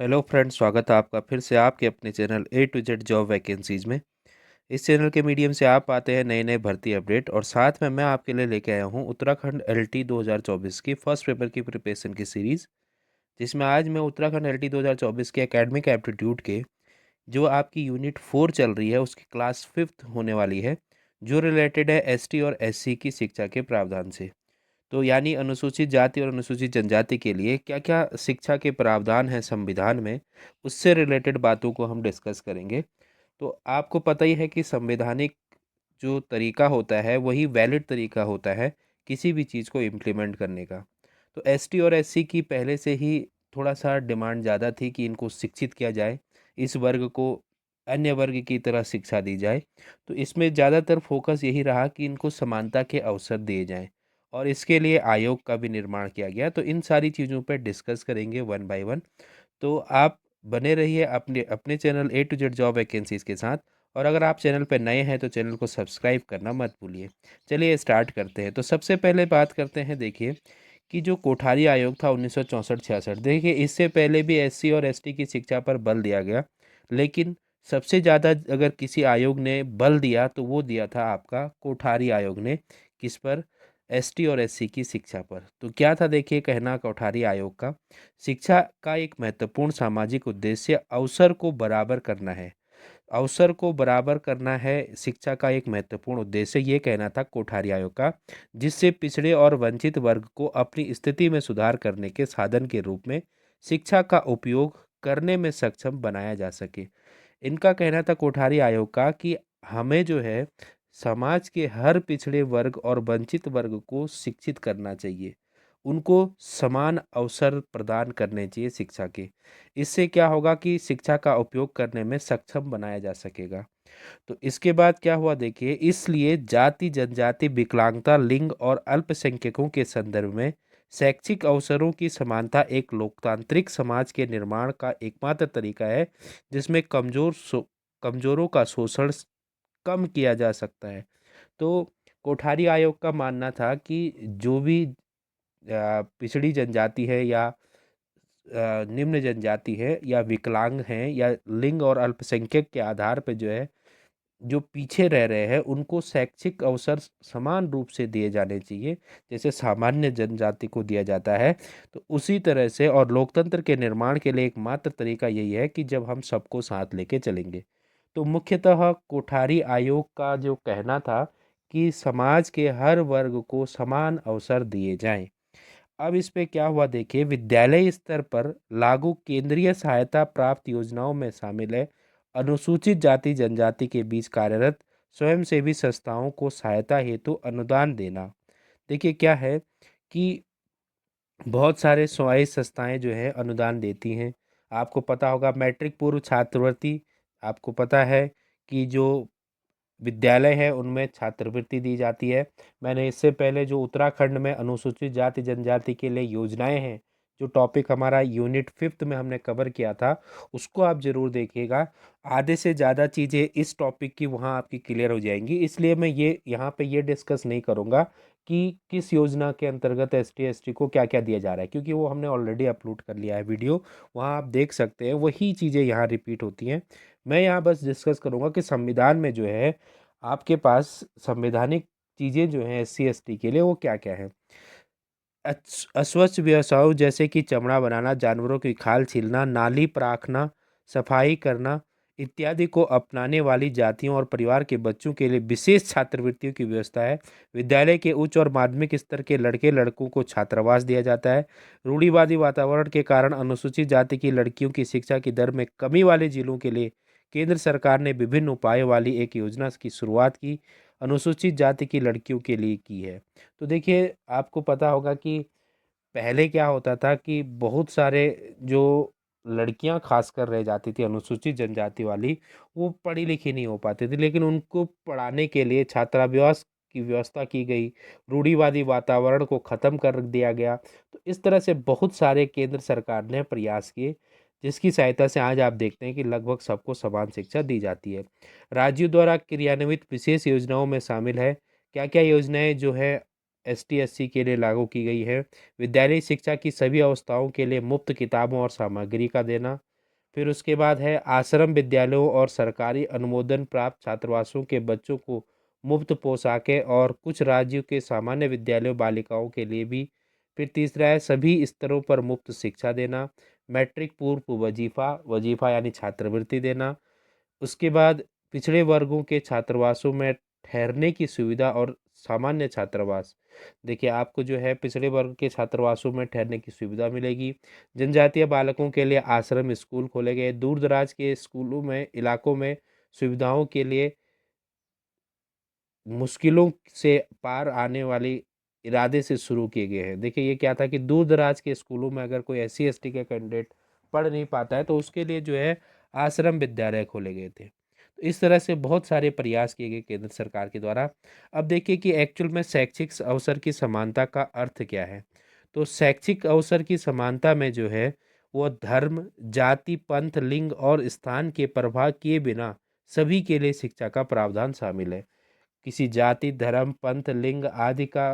Hello friends, स्वागत है आपका फिर से आपके अपने channel A to Z job vacancies में। इस चैनल के मीडियम से आप पाते हैं नए नए भर्ती अपडेट और साथ में मैं आपके लिए लेके आया हूँ उत्तराखंड एलटी 2024 की फर्स्ट पेपर की प्रिपरेशन की सीरीज़, जिसमें आज मैं उत्तराखंड एलटी 2024 के एकेडमिक एप्टीट्यूड के जो आपकी यूनिट 4 चल रही है उसकी क्लास 5th होने वाली है, जो रिलेटेड है एसटी और एससी की शिक्षा के प्रावधान से। तो यानी अनुसूचित जाति और अनुसूचित जनजाति के लिए क्या क्या शिक्षा के प्रावधान हैं संविधान में, उससे रिलेटेड बातों को हम डिस्कस करेंगे। तो आपको पता ही है कि संवैधानिक जो तरीका होता है वही वैलिड तरीका होता है किसी भी चीज़ को इम्प्लीमेंट करने का। तो एसटी और एससी की पहले से ही थोड़ा सा डिमांड ज़्यादा थी कि इनको शिक्षित किया जाए, इस वर्ग को अन्य वर्ग की तरह शिक्षा दी जाए। तो इसमें ज़्यादातर फोकस यही रहा कि इनको समानता के अवसर दिए जाएं और इसके लिए आयोग का भी निर्माण किया गया। तो इन सारी चीज़ों पर डिस्कस करेंगे वन बाय वन। तो आप बने रहिए अपने अपने channel A to Z job vacancies के साथ। और अगर आप चैनल पर नए हैं तो चैनल को सब्सक्राइब करना मत भूलिए। चलिए स्टार्ट करते हैं। तो सबसे पहले बात करते हैं, देखिए कि जो कोठारी आयोग था 1964-66, देखिए इससे पहले भी एससी और एसटी की शिक्षा पर बल दिया गया, लेकिन सबसे ज़्यादा अगर किसी आयोग ने बल दिया तो वो दिया था आपका कोठारी आयोग ने। किस पर? एसटी और एससी की शिक्षा पर। तो क्या था, देखिए कहना कोठारी आयोग का, शिक्षा का एक महत्वपूर्ण सामाजिक उद्देश्य अवसर को बराबर करना है। अवसर को बराबर करना है शिक्षा का एक महत्वपूर्ण उद्देश्य, ये कहना था कोठारी आयोग का, जिससे पिछड़े और वंचित वर्ग को अपनी स्थिति में सुधार करने के साधन के रूप में शिक्षा का उपयोग करने में सक्षम बनाया जा सके। इनका कहना था कोठारी आयोग का कि हमें जो है समाज के हर पिछड़े वर्ग और वंचित वर्ग को शिक्षित करना चाहिए, उनको समान अवसर प्रदान करने चाहिए शिक्षा के। इससे क्या होगा कि शिक्षा का उपयोग करने में सक्षम बनाया जा सकेगा। तो इसके बाद क्या हुआ, देखिए इसलिए जाति जनजाति विकलांगता लिंग और अल्पसंख्यकों के संदर्भ में शैक्षिक अवसरों की समानता एक लोकतांत्रिक समाज के निर्माण का एकमात्र तरीका है जिसमें कमजोरों का शोषण कम किया जा सकता है। तो कोठारी आयोग का मानना था कि जो भी पिछड़ी जनजाति है या निम्न जनजाति है या विकलांग हैं या लिंग और अल्पसंख्यक के आधार पर जो है जो पीछे रह रहे हैं उनको शैक्षिक अवसर समान रूप से दिए जाने चाहिए, जैसे सामान्य जनजाति को दिया जाता है। तो उसी तरह से और लोकतंत्र के निर्माण के लिए एकमात्र तरीका यही है कि जब हम सबको साथ लेके चलेंगे। तो मुख्यतः कोठारी आयोग का जो कहना था कि समाज के हर वर्ग को समान अवसर दिए जाएं। अब इस पे क्या हुआ, देखिए विद्यालय स्तर पर लागू केंद्रीय सहायता प्राप्त योजनाओं में शामिल है अनुसूचित जाति जनजाति के बीच कार्यरत स्वयंसेवी संस्थाओं को सहायता हेतु अनुदान देना। देखिए क्या है कि बहुत सारे स्वयं संस्थाएं जो है अनुदान देती हैं। आपको पता होगा मैट्रिक पूर्व छात्रवृत्ति, आपको पता है कि जो विद्यालय है उनमें छात्रवृत्ति दी जाती है। मैंने इससे पहले जो उत्तराखंड में अनुसूचित जाति जनजाति के लिए योजनाएं हैं, जो टॉपिक हमारा यूनिट 5th में हमने कवर किया था, उसको आप ज़रूर देखिएगा। आधे से ज़्यादा चीज़ें इस टॉपिक की वहाँ आपकी क्लियर हो जाएंगी, इसलिए मैं ये यहाँ पे ये डिस्कस नहीं करूँगा कि किस योजना के अंतर्गत एसटी एसटी को क्या क्या दिया जा रहा है, क्योंकि वो हमने ऑलरेडी अपलोड कर लिया है वीडियो, वहाँ आप देख सकते हैं, वही चीज़ें यहाँ रिपीट होती हैं। मैं यहाँ बस डिस्कस करूँगा कि संविधान में जो है आपके पास संवैधानिक चीज़ें जो हैं एससी एसटी के लिए वो क्या क्या है। अस्वच्छ व्यवसायों जैसे कि चमड़ा बनाना, जानवरों की खाल छीलना, नाली प्राखना, सफाई करना इत्यादि को अपनाने वाली जातियों और परिवार के बच्चों के लिए विशेष छात्रवृत्तियों की व्यवस्था है। विद्यालय के उच्च और माध्यमिक स्तर के लड़के लड़कों को छात्रावास दिया जाता है। रूढ़िवादी वातावरण के कारण अनुसूचित जाति की लड़कियों की शिक्षा की दर में कमी वाले जिलों के लिए केंद्र सरकार ने विभिन्न उपायों वाली एक योजना की शुरुआत की, अनुसूचित जाति की लड़कियों के लिए की है। तो देखिए आपको पता होगा कि पहले क्या होता था कि बहुत सारे जो लड़कियां खासकर रह जाती थी अनुसूचित जनजाति वाली, वो पढ़ी लिखी नहीं हो पाती थी, लेकिन उनको पढ़ाने के लिए छात्रावास की व्यवस्था की गई, रूढ़िवादी वातावरण को ख़त्म कर दिया गया। तो इस तरह से बहुत सारे केंद्र सरकार ने प्रयास किए, जिसकी सहायता से आज आप देखते हैं कि लगभग सबको समान शिक्षा दी जाती है। राज्यों द्वारा क्रियान्वित विशेष योजनाओं में शामिल है, क्या क्या योजनाएं जो है एसटी एससी के लिए लागू की गई है। विद्यालय शिक्षा की सभी अवस्थाओं के लिए मुफ्त किताबों और सामग्री का देना, फिर उसके बाद है आश्रम विद्यालयों और सरकारी अनुमोदन प्राप्त छात्रावासों के बच्चों को मुफ्त पोशाकें और कुछ राज्यों के सामान्य विद्यालयों बालिकाओं के लिए भी। फिर तीसरा है सभी स्तरों पर मुफ्त शिक्षा देना। मैट्रिक पूर्व वजीफा वजीफा यानी छात्रवृत्ति देना। उसके बाद पिछड़े वर्गों के छात्रावासों में ठहरने की सुविधा और सामान्य छात्रावास। देखिए आपको जो है पिछड़े वर्ग के छात्रावासों में ठहरने की सुविधा मिलेगी। जनजातीय बालकों के लिए आश्रम स्कूल खोले गए। दूर दराज के स्कूलों में इलाकों में सुविधाओं के लिए मुश्किलों से पार आने वाली इरादे से शुरू किए गए हैं। देखिए ये क्या था कि दूर दराज के स्कूलों में अगर कोई SC ST का कैंडिडेट पढ़ नहीं पाता है तो उसके लिए जो है आश्रम विद्यालय खोले गए थे। तो इस तरह से बहुत सारे प्रयास किए गए केंद्र सरकार के द्वारा। अब देखिए कि एक्चुअल में शैक्षिक अवसर की समानता का अर्थ क्या है। तो शैक्षिक अवसर की समानता में जो है वो धर्म, जाति, पंथ, लिंग और स्थान के प्रभाव किए बिना सभी के लिए शिक्षा का प्रावधान शामिल है। किसी जाति, धर्म, पंथ, लिंग आदि का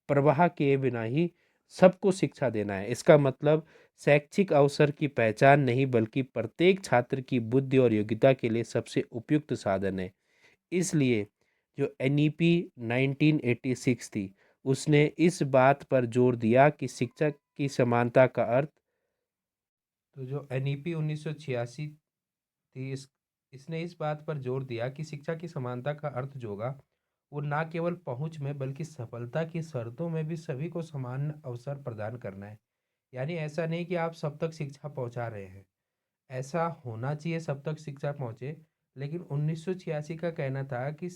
प्रवाह किए बिना ही सबको शिक्षा देना है। इसका मतलब शैक्षिक अवसर की पहचान नहीं बल्कि प्रत्येक छात्र की बुद्धि और योग्यता के लिए सबसे उपयुक्त साधन है। इसलिए जो NEP 1986 थी उसने इस बात पर जोर दिया कि शिक्षा की समानता का अर्थ। तो जो NEP 1986 थी इसने इस बात पर जोर दिया कि शिक्षा की समानता का अर्थ जो होगा वो ना केवल पहुंच में बल्कि सफलता की शर्तों में भी सभी को समान अवसर प्रदान करना है। यानी ऐसा नहीं कि आप सब तक शिक्षा पहुंचा रहे हैं, ऐसा होना चाहिए सब तक शिक्षा पहुंचे। लेकिन 1986 का कहना था कि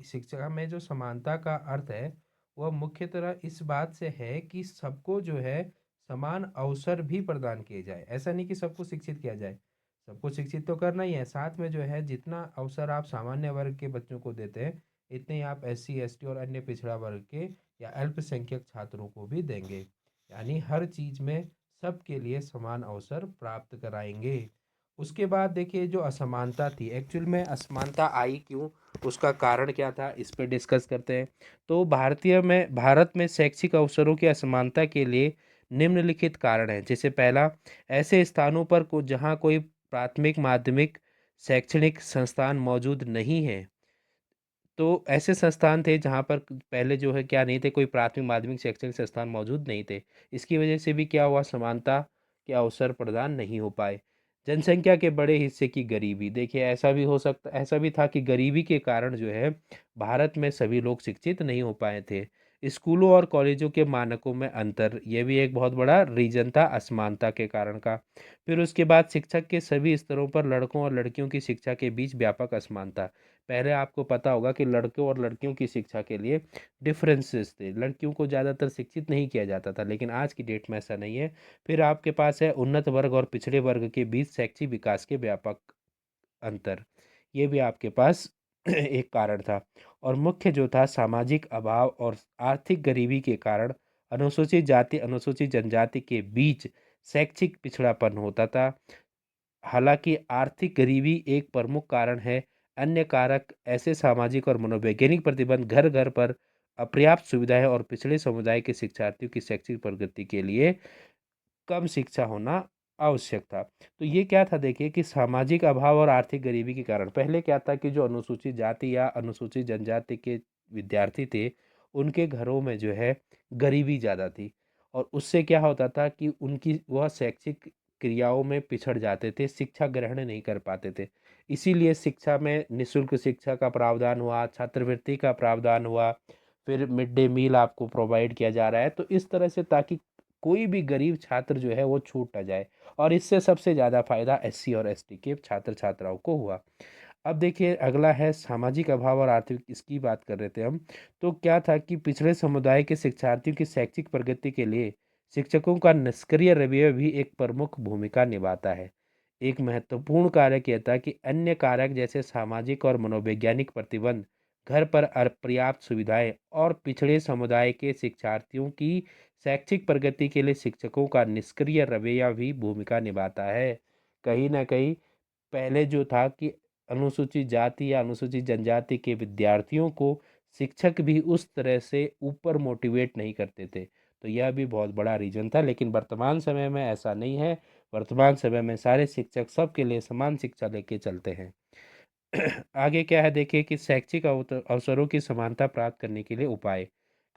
शिक्षा में जो समानता का अर्थ है वह मुख्य तरह इस बात से है कि सबको जो है समान अवसर भी प्रदान किए जाए। ऐसा नहीं कि सबको शिक्षित किया जाए, सबको शिक्षित तो करना ही है, साथ में जो है जितना अवसर आप सामान्य वर्ग के बच्चों को देते हैं इतने ही आप SC ST और अन्य पिछड़ा वर्ग के या अल्पसंख्यक छात्रों को भी देंगे। यानी हर चीज में सबके लिए समान अवसर प्राप्त कराएंगे। उसके बाद देखिए जो असमानता थी, एक्चुअल में असमानता आई क्यों, उसका कारण क्या था, इस पे डिस्कस करते हैं। तो भारत में शैक्षिक अवसरों की असमानता के लिए निम्नलिखित कारण हैं। जैसे पहला, ऐसे स्थानों पर जहाँ कोई प्राथमिक माध्यमिक शैक्षणिक संस्थान मौजूद नहीं है। तो ऐसे संस्थान थे जहाँ पर पहले जो है क्या नहीं थे, कोई प्राथमिक माध्यमिक शैक्षणिक संस्थान मौजूद नहीं थे। इसकी वजह से भी क्या हुआ, समानता के अवसर प्रदान नहीं हो पाए। जनसंख्या के बड़े हिस्से की गरीबी। देखिए ऐसा भी था कि गरीबी के कारण जो है भारत में सभी लोग शिक्षित नहीं हो पाए थे। स्कूलों और कॉलेजों के मानकों में अंतर, यह भी एक बहुत बड़ा रीजन था असमानता के कारण का। फिर उसके बाद शिक्षक के सभी स्तरों पर लड़कों और लड़कियों की शिक्षा के बीच व्यापक असमानता। पहले आपको पता होगा कि लड़कों और लड़कियों की शिक्षा के लिए डिफरेंसेस थे, लड़कियों को ज़्यादातर शिक्षित नहीं किया जाता था, लेकिन आज की डेट में ऐसा नहीं है। फिर आपके पास है उन्नत वर्ग और पिछड़े वर्ग के बीच शैक्षिक विकास के व्यापक अंतर, ये भी आपके पास एक कारण था। और मुख्य जो था सामाजिक अभाव और आर्थिक गरीबी के कारण अनुसूचित जाति अनुसूचित जनजाति के बीच शैक्षिक पिछड़ापन होता था। हालांकि आर्थिक गरीबी एक प्रमुख कारण है, अन्य कारक ऐसे सामाजिक और मनोवैज्ञानिक प्रतिबंध, घर घर पर अपर्याप्त सुविधाएं और पिछड़े समुदाय के शिक्षार्थियों की शैक्षिक प्रगति के लिए कम शिक्षा होना आवश्यक था। तो ये क्या था, देखिए कि सामाजिक अभाव और आर्थिक गरीबी के कारण पहले क्या था कि जो अनुसूचित जाति या अनुसूचित जनजाति के विद्यार्थी थे उनके घरों में जो है गरीबी ज़्यादा थी। और उससे क्या होता था कि उनकी वह शैक्षिक क्रियाओं में पिछड़ जाते थे, शिक्षा ग्रहण नहीं कर पाते थे। इसीलिए शिक्षा में निःशुल्क शिक्षा का प्रावधान हुआ, छात्रवृत्ति का प्रावधान हुआ, फिर मिड डे मील आपको प्रोवाइड किया जा रहा है। तो इस तरह से ताकि कोई भी गरीब छात्र जो है वो छूट ना जाए। और इससे सबसे ज़्यादा फायदा SC और ST के छात्र छात्राओं को हुआ। अब देखिए अगला है सामाजिक अभाव और आर्थिक, इसकी बात कर रहे थे हम। तो क्या था कि पिछड़े समुदाय के शिक्षार्थियों की शैक्षिक प्रगति के लिए शिक्षकों का निष्क्रिय रवैया भी एक प्रमुख भूमिका निभाता है। एक महत्वपूर्ण कारक यह था कि अन्य कारक जैसे सामाजिक और मनोवैज्ञानिक प्रतिबंध, घर पर अपर्याप्त सुविधाएं और पिछड़े समुदाय के शिक्षार्थियों की शैक्षिक प्रगति के लिए शिक्षकों का निष्क्रिय रवैया भी भूमिका निभाता है। कहीं ना कहीं पहले जो था कि अनुसूचित जाति या अनुसूचित जनजाति के विद्यार्थियों को शिक्षक भी उस तरह से ऊपर मोटिवेट नहीं करते थे। तो यह भी बहुत बड़ा रीजन था, लेकिन वर्तमान समय में ऐसा नहीं है। वर्तमान समय में सारे शिक्षक सबके लिए समान शिक्षा लेके चलते हैं। आगे क्या है देखिए कि शैक्षिक अवसरों की समानता प्राप्त करने के लिए उपाय।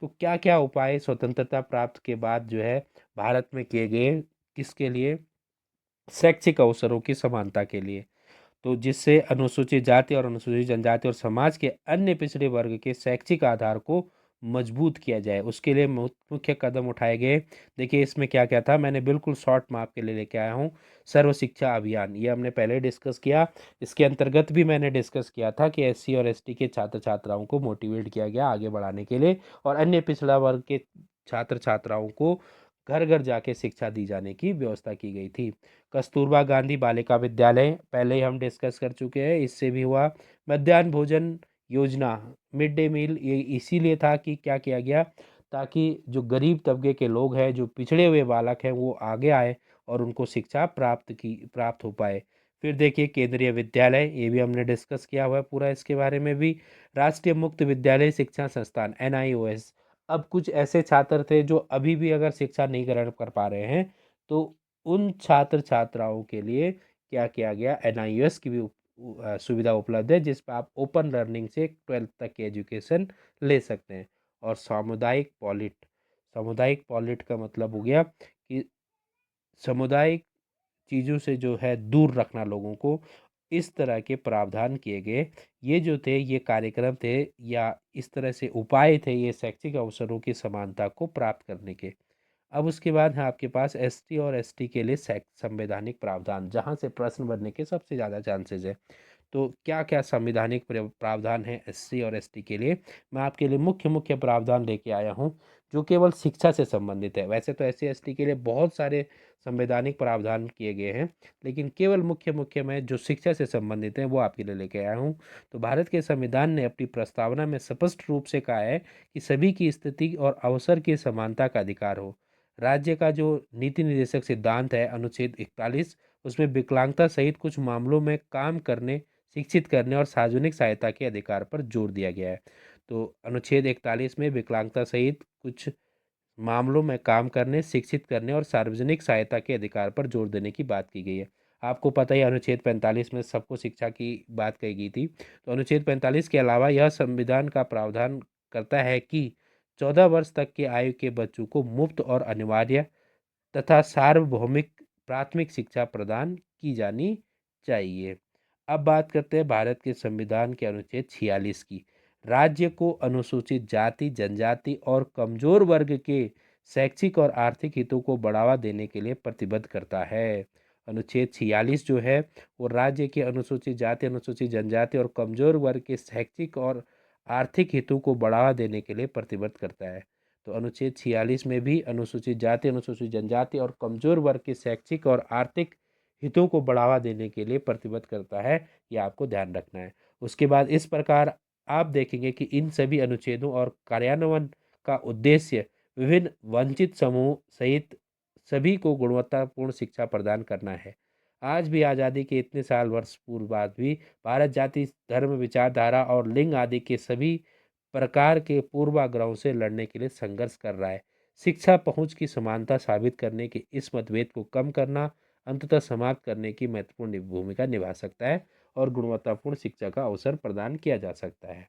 तो क्या क्या उपाय स्वतंत्रता प्राप्त के बाद जो है भारत में किए गए, किसके लिए? शैक्षिक अवसरों की समानता के लिए। तो जिससे अनुसूचित जाति और अनुसूचित जनजाति और समाज के अन्य पिछड़े वर्ग के शैक्षिक आधार को मजबूत किया जाए, उसके लिए मुख्य कदम उठाए गए। देखिए इसमें क्या क्या था, मैंने बिल्कुल शॉर्ट में आपके लिए लेके आया हूँ। सर्व शिक्षा अभियान, ये हमने पहले डिस्कस किया। इसके अंतर्गत भी मैंने डिस्कस किया था कि एससी और एसटी के छात्र छात्राओं को मोटिवेट किया गया आगे बढ़ाने के लिए, और अन्य पिछड़ा वर्ग के छात्र छात्राओं को घर घर जाके शिक्षा दी जाने की व्यवस्था की गई थी। कस्तूरबा गांधी बालिका विद्यालय पहले ही हम डिस्कस कर चुके हैं, इससे भी हुआ। मध्याह्न भोजन योजना, मिड डे मील, ये इसीलिए था कि क्या किया गया, ताकि जो गरीब तबके के लोग हैं, जो पिछड़े हुए बालक हैं, वो आगे आए और उनको शिक्षा प्राप्त हो पाए। फिर देखिए केंद्रीय विद्यालय, ये भी हमने डिस्कस किया हुआ है पूरा इसके बारे में भी। राष्ट्रीय मुक्त विद्यालय शिक्षा संस्थान एनआईओएस, अब कुछ ऐसे छात्र थे जो अभी भी अगर शिक्षा नहीं ग्रहण कर पा रहे हैं, तो उन छात्र छात्राओं के लिए क्या किया गया, एनआईओएस की भी सुविधा उपलब्ध है, जिस पर आप ओपन लर्निंग से 12th तक की एजुकेशन ले सकते हैं। और सामुदायिक पॉलिट का मतलब हो गया कि सामुदायिक चीज़ों से जो है दूर रखना लोगों को, इस तरह के प्रावधान किए गए। ये जो थे ये कार्यक्रम थे, या इस तरह से उपाय थे ये शैक्षिक अवसरों की समानता को प्राप्त करने के। अब उसके बाद है आपके पास एसटी और एसटी के लिए संवैधानिक प्रावधान, जहाँ से प्रश्न बनने के सबसे ज़्यादा चांसेस है। तो क्या क्या संविधानिक प्रावधान है एससी और एसटी के लिए, मैं आपके लिए मुख्य मुख्य प्रावधान लेके आया हूँ जो केवल शिक्षा से संबंधित है। वैसे तो एससी एसटी के लिए बहुत सारे संवैधानिक प्रावधान किए गए हैं, लेकिन केवल मुख्य मुख्य में जो शिक्षा से संबंधित है वो आपके लिए लेके आया हूँ। तो भारत के संविधान ने अपनी प्रस्तावना में स्पष्ट रूप से कहा है कि सभी की स्थिति और अवसर की समानता का अधिकार हो। राज्य का जो नीति निर्देशक सिद्धांत है अनुच्छेद 41, उसमें विकलांगता सहित कुछ मामलों में काम करने, शिक्षित करने और सार्वजनिक सहायता के अधिकार पर जोर दिया गया है। तो अनुच्छेद 41 में विकलांगता सहित कुछ मामलों में काम करने, शिक्षित करने और सार्वजनिक सहायता के अधिकार पर जोर देने की बात की गई है। आपको पता ही अनुच्छेद 45 में सबको शिक्षा की बात कही गई थी। तो अनुच्छेद 45 के अलावा यह संविधान का प्रावधान करता है कि 14 वर्ष तक के आयु के बच्चों को मुफ्त और अनिवार्य तथा सार्वभौमिक प्राथमिक शिक्षा प्रदान की जानी चाहिए। अब बात करते हैं भारत के संविधान के अनुच्छेद 46 की। राज्य को अनुसूचित जाति, जनजाति और कमजोर वर्ग के शैक्षिक और आर्थिक हितों को बढ़ावा देने के लिए प्रतिबद्ध करता है। अनुच्छेद 46 जो है वो राज्य के अनुसूचित जाति, अनुसूचित जनजाति और कमजोर वर्ग के शैक्षिक और आर्थिक हितों को बढ़ावा देने के लिए प्रतिबद्ध करता है। तो अनुच्छेद 46 में भी अनुसूचित जाति, अनुसूचित जनजाति और कमजोर वर्ग के शैक्षिक और आर्थिक हितों को बढ़ावा देने के लिए प्रतिबद्ध करता है, ये आपको ध्यान रखना है। उसके बाद इस प्रकार आप देखेंगे कि इन सभी अनुच्छेदों और कार्यान्वयन का उद्देश्य विभिन्न वंचित समूह सहित सभी को गुणवत्तापूर्ण शिक्षा प्रदान करना है। आज भी आज़ादी के इतने साल वर्ष पूर्व बाद भी भारत जाति, धर्म, विचारधारा और लिंग आदि के सभी प्रकार के पूर्वाग्रहों से लड़ने के लिए संघर्ष कर रहा है। शिक्षा पहुंच की समानता साबित करने के इस मतभेद को कम करना अंततः समाप्त करने की महत्वपूर्ण भूमिका निभा सकता है और गुणवत्तापूर्ण शिक्षा का अवसर प्रदान किया जा सकता है।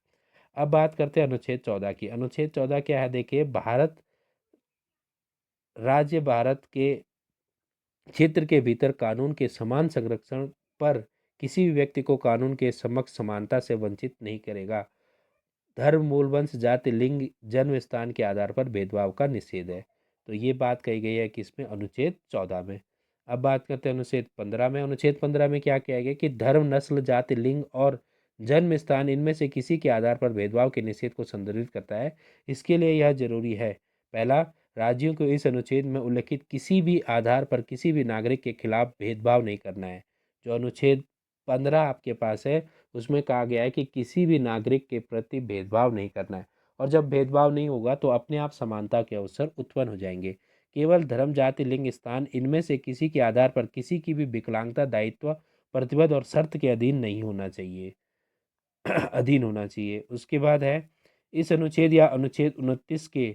अब बात करते हैं अनुच्छेद 14 की। अनुच्छेद 14 क्या है देखिए, भारत के क्षेत्र के भीतर कानून के समान संरक्षण पर किसी भी व्यक्ति को कानून के समक्ष समानता से वंचित नहीं करेगा। धर्म, मूल वंश, जाति, लिंग, जन्म स्थान के आधार पर भेदभाव का निषेध है। तो ये बात कही गई है किसमें, अनुच्छेद 14 में। अब बात करते हैं अनुच्छेद 15 में। अनुच्छेद 15 में क्या किया गया कि धर्म, नस्ल, जाति, लिंग और जन्म स्थान इनमें से किसी के आधार पर भेदभाव के निषेध को संदर्भित करता है। इसके लिए यह जरूरी है, पहला, राज्यों को इस अनुच्छेद में उल्लिखित किसी भी आधार पर किसी भी नागरिक के खिलाफ भेदभाव नहीं करना है। जो अनुच्छेद 15 आपके पास है उसमें कहा गया है कि किसी भी नागरिक के प्रति भेदभाव नहीं करना है, और जब भेदभाव नहीं होगा तो अपने आप समानता के अवसर उत्पन्न हो जाएंगे। केवल धर्म, जाति, लिंग, स्थान इनमें से किसी के आधार पर किसी की भी विकलांगता दायित्व, प्रतिबद्ध और शर्त के अधीन नहीं होना चाहिए। अधीन होना चाहिए। उसके बाद है इस अनुच्छेद या अनुच्छेद 29 के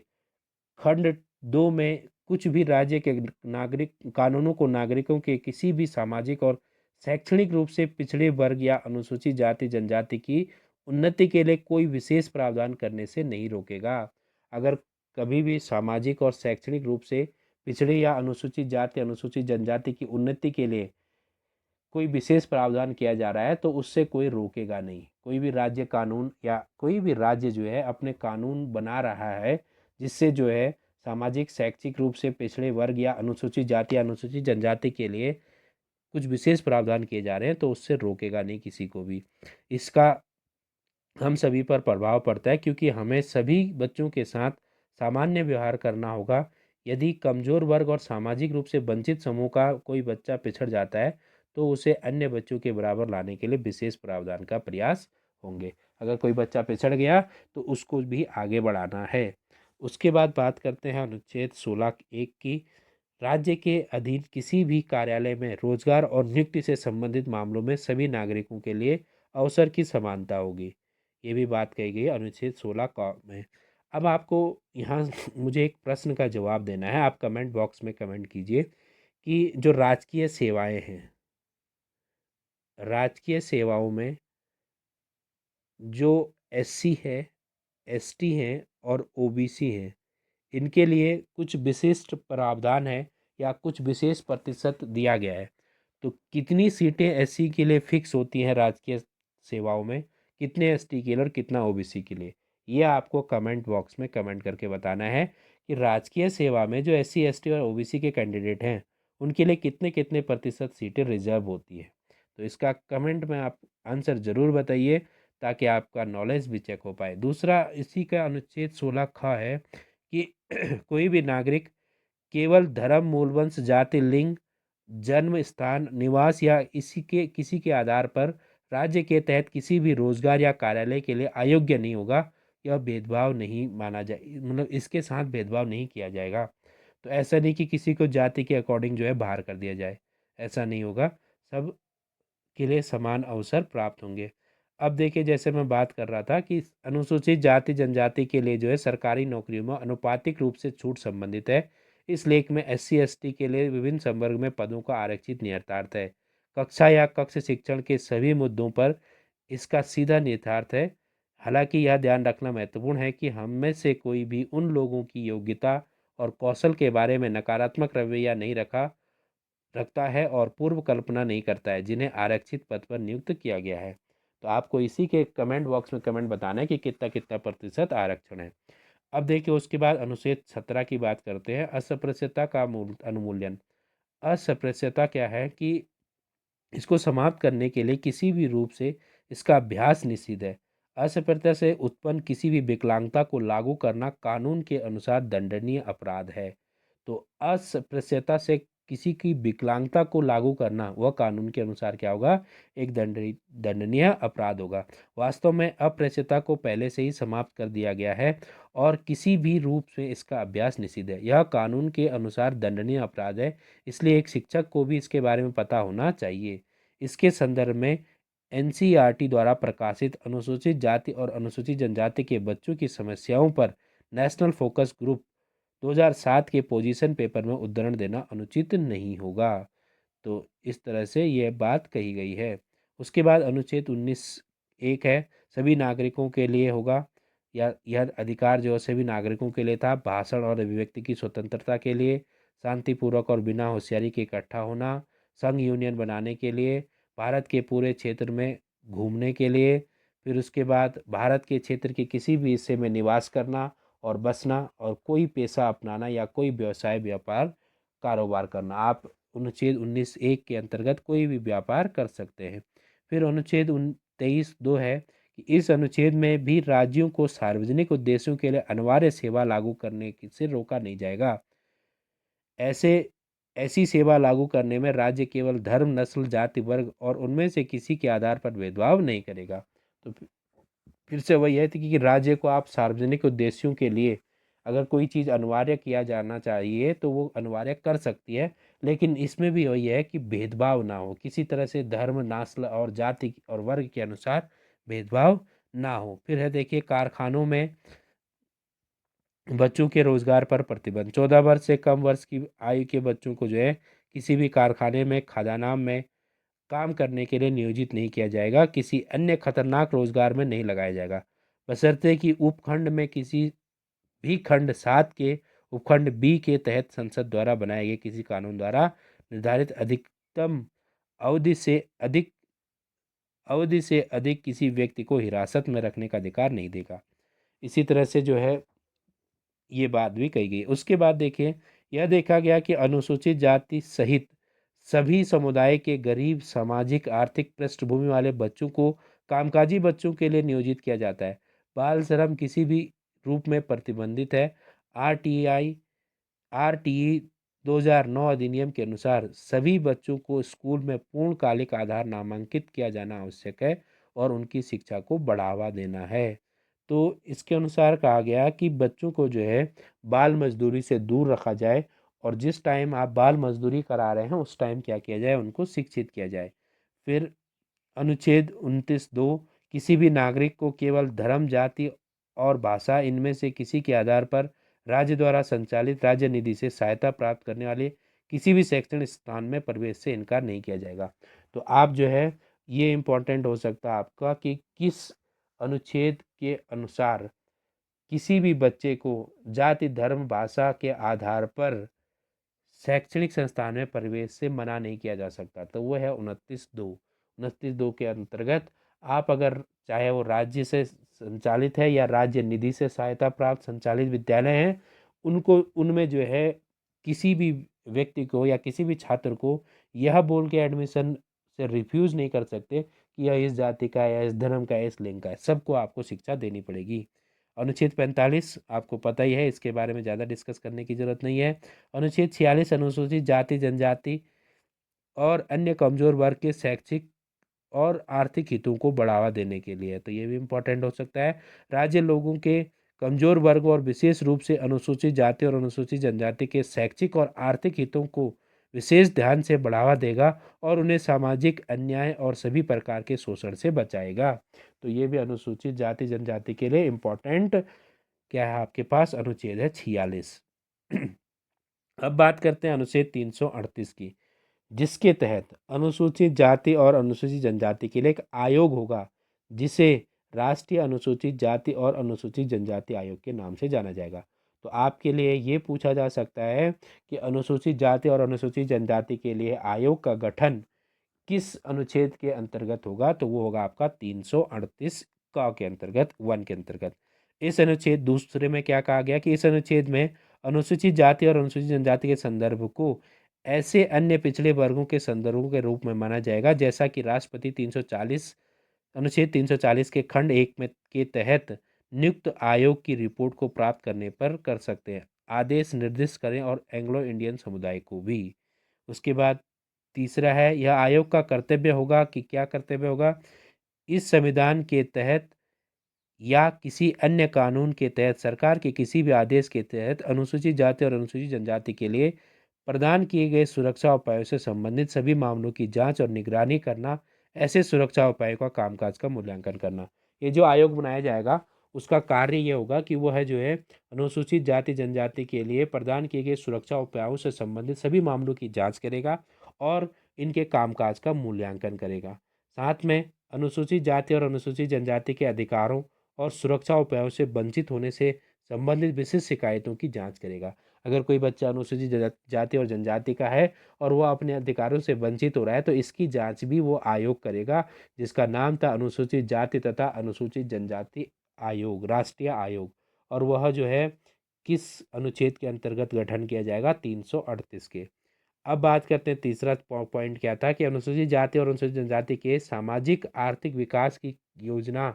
खंड 2 में कुछ भी राज्य के नागरिक कानूनों को नागरिकों के किसी भी सामाजिक और शैक्षणिक रूप से पिछड़े वर्ग या अनुसूचित जाति जनजाति की उन्नति के लिए कोई विशेष प्रावधान करने से नहीं रोकेगा। अगर कभी भी सामाजिक और शैक्षणिक रूप से पिछड़े या अनुसूचित जाति अनुसूचित जनजाति की उन्नति के लिए कोई विशेष प्रावधान किया जा रहा है तो उससे कोई रोकेगा नहीं। कोई भी राज्य कानून या कोई भी राज्य जो है अपने कानून बना रहा है जिससे जो है सामाजिक शैक्षिक रूप से पिछड़े वर्ग या अनुसूचित जाति या अनुसूचित जनजाति के लिए कुछ विशेष प्रावधान किए जा रहे हैं तो उससे रोकेगा नहीं किसी को भी। इसका हम सभी पर प्रभाव पड़ता है क्योंकि हमें सभी बच्चों के साथ सामान्य व्यवहार करना होगा। यदि कमज़ोर वर्ग और सामाजिक रूप से वंचित समूह का कोई बच्चा पिछड़ जाता है तो उसे अन्य बच्चों के बराबर लाने के लिए विशेष प्रावधान का प्रयास होंगे। अगर कोई बच्चा पिछड़ गया तो उसको भी आगे बढ़ाना है। उसके बाद बात करते हैं अनुच्छेद 16(1) की। राज्य के अधीन किसी भी कार्यालय में रोजगार और नियुक्ति से संबंधित मामलों में सभी नागरिकों के लिए अवसर की समानता होगी। ये भी बात कही गई अनुच्छेद 16 क में। अब आपको यहाँ मुझे एक प्रश्न का जवाब देना है। आप कमेंट बॉक्स में कमेंट कीजिए कि जो राजकीय सेवाएं हैं, राजकीय सेवाओं में जो एससी है, एसटी हैं और ओबीसी हैं, इनके लिए कुछ विशिष्ट प्रावधान है या कुछ विशेष प्रतिशत दिया गया है। तो कितनी सीटें एससी के लिए फिक्स होती हैं राजकीय सेवाओं में, कितने एसटी के लिए और कितना ओबीसी के लिए, ये आपको कमेंट बॉक्स में कमेंट करके बताना है कि राजकीय सेवा में जो एससी एसटी और ओबीसी के कैंडिडेट हैं उनके लिए कितने कितने प्रतिशत सीटें रिजर्व होती है। तो इसका कमेंट में आप आंसर ज़रूर बताइए ताकि आपका नॉलेज भी चेक हो पाए। दूसरा इसी का अनुच्छेद 16 ख है कि कोई भी नागरिक केवल धर्म, मूलवंश, जाति, लिंग, जन्म स्थान, निवास या इसी के किसी के आधार पर राज्य के तहत किसी भी रोजगार या कार्यालय के लिए अयोग्य नहीं होगा। यह भेदभाव नहीं माना जाए, मतलब इसके साथ भेदभाव नहीं किया जाएगा। तो ऐसा नहीं कि किसी को जाति के अकॉर्डिंग जो है बाहर कर दिया जाए, ऐसा नहीं होगा। सब के लिए समान अवसर प्राप्त होंगे। अब देखिए, जैसे मैं बात कर रहा था कि अनुसूचित जाति जनजाति के लिए जो है सरकारी नौकरियों में अनुपातिक रूप से छूट संबंधित है। इस लेख में एससी एसटी के लिए विभिन्न संवर्ग में पदों का आरक्षित नियतार्थ है। कक्षा या कक्ष शिक्षण के सभी मुद्दों पर इसका सीधा निहितार्थ है। हालांकि यह ध्यान रखना महत्वपूर्ण है कि हम में से कोई भी उन लोगों की योग्यता और कौशल के बारे में नकारात्मक रवैया नहीं रखता है और पूर्व कल्पना नहीं करता है जिन्हें आरक्षित पद पर नियुक्त किया गया है। तो आपको इसी के कमेंट बॉक्स में कमेंट बताना है कि कितना कितना प्रतिशत आरक्षण है। अब देखिए, उसके बाद अनुच्छेद 17 की बात करते हैं, अस्पृश्यता का अनुमूल्यन। अस्पृश्यता क्या है कि इसको समाप्त करने के लिए किसी भी रूप से इसका अभ्यास निषिद्ध है। अस्पृश्यता से उत्पन्न किसी भी विकलांगता को लागू करना कानून के अनुसार दंडनीय अपराध है। तो अस्पृश्यता से किसी की विकलांगता को लागू करना वह कानून के अनुसार क्या होगा, एक दंडनीय अपराध होगा। वास्तव में अस्पृश्यता को पहले से ही समाप्त कर दिया गया है और किसी भी रूप से इसका अभ्यास निषिद्ध है। यह कानून के अनुसार दंडनीय अपराध है, इसलिए एक शिक्षक को भी इसके बारे में पता होना चाहिए। इसके संदर्भ में एनसीईआरटी द्वारा प्रकाशित अनुसूचित जाति और अनुसूचित जनजाति के बच्चों की समस्याओं पर नेशनल फोकस ग्रुप 2007 के पोजीशन पेपर में उद्धरण देना अनुचित नहीं होगा। तो इस तरह से यह बात कही गई है। उसके बाद अनुच्छेद 19(1) है, सभी नागरिकों के लिए होगा, या यह अधिकार जो है सभी नागरिकों के लिए था। भाषण और अभिव्यक्ति की स्वतंत्रता के लिए, शांतिपूर्वक और बिना होशियारी के इकट्ठा होना, संघ यूनियन बनाने के लिए, भारत के पूरे क्षेत्र में घूमने के लिए, फिर उसके बाद भारत के क्षेत्र के किसी भी हिस्से में निवास करना और बसना, और कोई पेशा अपनाना या कोई व्यवसाय व्यापार कारोबार करना। आप अनुच्छेद 19(1) के अंतर्गत कोई भी व्यापार कर सकते हैं। फिर अनुच्छेद 23(2) है कि इस अनुच्छेद में भी राज्यों को सार्वजनिक उद्देश्यों के लिए अनिवार्य सेवा लागू करने से रोका नहीं जाएगा। ऐसे ऐसी सेवा लागू करने में राज्य केवल धर्म, नस्ल, जाति, वर्ग और उनमें से किसी के आधार पर भेदभाव नहीं करेगा। तो फिर से वही है कि राज्य को आप सार्वजनिक उद्देश्यों के लिए अगर कोई चीज़ अनिवार्य किया जाना चाहिए तो वो अनिवार्य कर सकती है, लेकिन इसमें भी वही है कि भेदभाव ना हो, किसी तरह से धर्म, नस्ल और जाति और वर्ग के अनुसार भेदभाव ना हो। फिर है देखिए, कारखानों में बच्चों के रोजगार पर प्रतिबंध। 14 वर्ष से कम वर्ष की आयु के बच्चों को जो है किसी भी कारखाने में, खदानाम में काम करने के लिए नियोजित नहीं किया जाएगा, किसी अन्य खतरनाक रोजगार में नहीं लगाया जाएगा, बशर्ते कि उपखंड में किसी भी खंड 7 के उपखंड बी के तहत संसद द्वारा बनाए गए किसी कानून द्वारा निर्धारित अधिकतम अवधि से अधिक किसी व्यक्ति को हिरासत में रखने का अधिकार नहीं देगा। इसी तरह से जो है ये बात भी कही गई। उसके बाद देखिए, यह देखा गया कि अनुसूचित जाति सहित सभी समुदाय के गरीब, सामाजिक आर्थिक पृष्ठभूमि वाले बच्चों को कामकाजी बच्चों के लिए नियोजित किया जाता है। बाल श्रम किसी भी रूप में प्रतिबंधित है। आरटीआई आरटीई 2009 अधिनियम के अनुसार सभी बच्चों को स्कूल में पूर्णकालिक आधार नामांकित किया जाना आवश्यक है और उनकी शिक्षा को बढ़ावा देना है। तो इसके अनुसार कहा गया कि बच्चों को जो है बाल मजदूरी से दूर रखा जाए और जिस टाइम आप बाल मजदूरी करा रहे हैं उस टाइम क्या किया जाए, उनको शिक्षित किया जाए। फिर अनुच्छेद 29(2) किसी भी नागरिक को केवल धर्म, जाति और भाषा इनमें से किसी के आधार पर राज्य द्वारा संचालित राज्य निधि से सहायता प्राप्त करने वाले किसी भी शैक्षणिक स्थान में प्रवेश से इनकार नहीं किया जाएगा। तो आप जो है ये इम्पोर्टेंट हो सकता है आपका कि किस अनुच्छेद के अनुसार किसी भी बच्चे को जाति, धर्म, भाषा के आधार पर शैक्षणिक संस्थान में प्रवेश से मना नहीं किया जा सकता। तो वो है 29(2) के अंतर्गत आप अगर चाहे वो राज्य से संचालित है या राज्य निधि से सहायता प्राप्त संचालित विद्यालय हैं, उनको उनमें जो है किसी भी व्यक्ति को या किसी भी छात्र को यह बोल के एडमिशन से रिफ्यूज़ नहीं कर सकते कि यह इस जाति का है या इस धर्म का है, इस लिंग का है। सबको आपको शिक्षा देनी पड़ेगी। अनुच्छेद 45 आपको पता ही है, इसके बारे में ज़्यादा डिस्कस करने की ज़रूरत नहीं है। अनुच्छेद 46 अनुसूचित जाति, जनजाति और अन्य कमजोर वर्ग के शैक्षिक और आर्थिक हितों को बढ़ावा देने के लिए है, तो ये भी इम्पोर्टेंट हो सकता है। राज्य लोगों के कमजोर वर्ग और विशेष रूप से अनुसूचित जाति और अनुसूचित जनजाति के शैक्षिक और आर्थिक हितों को विशेष ध्यान से बढ़ावा देगा और उन्हें सामाजिक अन्याय और सभी प्रकार के शोषण से बचाएगा। तो ये भी अनुसूचित जाति जनजाति के लिए इम्पोर्टेंट क्या है आपके पास, अनुच्छेद है 46। अब बात करते हैं अनुच्छेद 338 की, जिसके तहत अनुसूचित जाति और अनुसूचित जनजाति के लिए एक आयोग होगा जिसे राष्ट्रीय अनुसूचित जाति और अनुसूचित जनजाति आयोग के नाम से जाना जाएगा। तो आपके लिए ये पूछा जा सकता है कि अनुसूचित जाति और अनुसूचित जनजाति के लिए आयोग का गठन किस अनुच्छेद के अंतर्गत होगा, तो वो होगा आपका 338 का के अंतर्गत, 1 के अंतर्गत। इस अनुच्छेद दूसरे में क्या कहा गया कि इस अनुच्छेद में अनुसूचित जाति और अनुसूचित जनजाति के संदर्भ को ऐसे अन्य पिछड़े वर्गों के संदर्भों के रूप में माना जाएगा जैसा कि राष्ट्रपति 340 अनुच्छेद 340 के खंड 1 में के तहत नियुक्त आयोग की रिपोर्ट को प्राप्त करने पर कर सकते हैं, आदेश निर्दिष्ट करें और एंग्लो इंडियन समुदाय को भी। उसके बाद तीसरा है, यह आयोग का कर्तव्य होगा कि क्या कर्तव्य होगा, इस संविधान के तहत या किसी अन्य कानून के तहत सरकार के किसी भी आदेश के तहत अनुसूचित जाति और अनुसूचित जनजाति के लिए प्रदान किए गए सुरक्षा उपायों से संबंधित सभी मामलों की जांच और निगरानी करना, ऐसे सुरक्षा उपायों का कामकाज का मूल्यांकन करना। ये जो आयोग बनाया जाएगा उसका कार्य ये होगा कि वह जो है अनुसूचित जाति जनजाति के लिए प्रदान किए गए सुरक्षा उपायों से संबंधित सभी मामलों की जांच करेगा और इनके कामकाज का मूल्यांकन करेगा। साथ में अनुसूचित जाति और अनुसूचित जनजाति के अधिकारों और सुरक्षा उपायों से वंचित होने से संबंधित विशिष्ट शिकायतों की जांच करेगा। अगर कोई बच्चा अनुसूचित जाति और जनजाति का है और वह अपने अधिकारों से वंचित हो रहा है तो इसकी जांच भी वो आयोग करेगा, जिसका नाम था अनुसूचित जाति तथा अनुसूचित जनजाति आयोग, राष्ट्रीय आयोग। और वह जो है किस अनुच्छेद के अंतर्गत गठन किया जाएगा, 338 के। अब बात करते हैं तीसरा पॉइंट क्या था कि अनुसूचित जाति और अनुसूचित जनजाति के सामाजिक आर्थिक विकास की योजना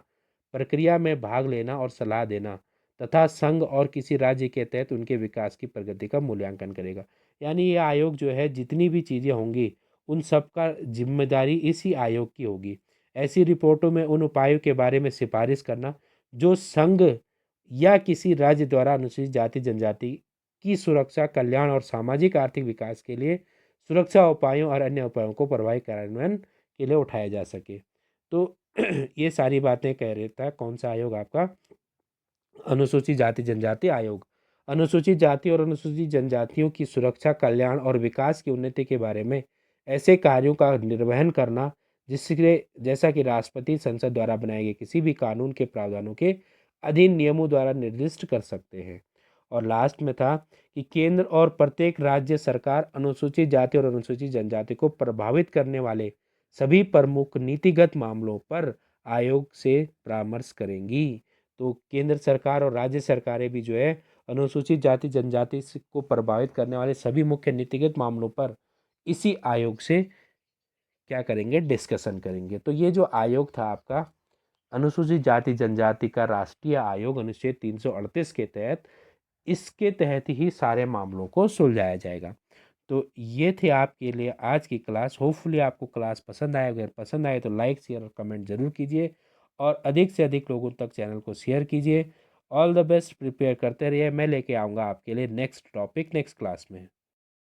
प्रक्रिया में भाग लेना और सलाह देना तथा संघ और किसी राज्य के तहत उनके विकास की प्रगति का मूल्यांकन करेगा। यानी ये आयोग जो है जितनी भी चीज़ें होंगी उन सब का जिम्मेदारी इसी आयोग की होगी। ऐसी रिपोर्टों में उन उपायों के बारे में सिफारिश करना जो संघ या किसी राज्य द्वारा अनुसूचित जाति जनजाति की सुरक्षा, कल्याण और सामाजिक आर्थिक विकास के लिए सुरक्षा उपायों और अन्य उपायों को प्रभावी कार्यान्वयन के लिए उठाया जा सके। तो ये सारी बातें कह रहा था कौन सा आयोग आपका, अनुसूचित जाति जनजाति आयोग। अनुसूचित जाति और अनुसूचित जनजातियों की सुरक्षा, कल्याण और विकास की उन्नति के बारे में ऐसे कार्यों का निर्वहन करना जिसके जैसा कि राष्ट्रपति संसद द्वारा बनाए गए किसी भी कानून के प्रावधानों के अधीन नियमों द्वारा निर्दिष्ट कर सकते हैं। और लास्ट में था कि केंद्र और प्रत्येक राज्य सरकार अनुसूचित जाति और अनुसूचित जनजाति को प्रभावित करने वाले सभी प्रमुख नीतिगत मामलों पर आयोग से परामर्श करेंगी। तो केंद्र सरकार और राज्य सरकारें भी जो है अनुसूचित जाति जनजाति को प्रभावित करने वाले सभी मुख्य नीतिगत मामलों पर इसी आयोग से क्या करेंगे, डिस्कशन करेंगे। तो ये जो आयोग था आपका अनुसूचित जाति जनजाति का राष्ट्रीय आयोग अनुच्छेद 338 के तहत, इसके तहत ही सारे मामलों को सुलझाया जाएगा। तो ये थे आपके लिए आज की क्लास। होपफुली आपको क्लास पसंद आए। अगर पसंद आए तो लाइक शेयर और कमेंट जरूर कीजिए और अधिक से अधिक लोगों तक चैनल को शेयर कीजिए। ऑल द बेस्ट, प्रिपेयर करते रहिए। मैं लेके आऊँगा आपके लिए नेक्स्ट टॉपिक नेक्स्ट क्लास में।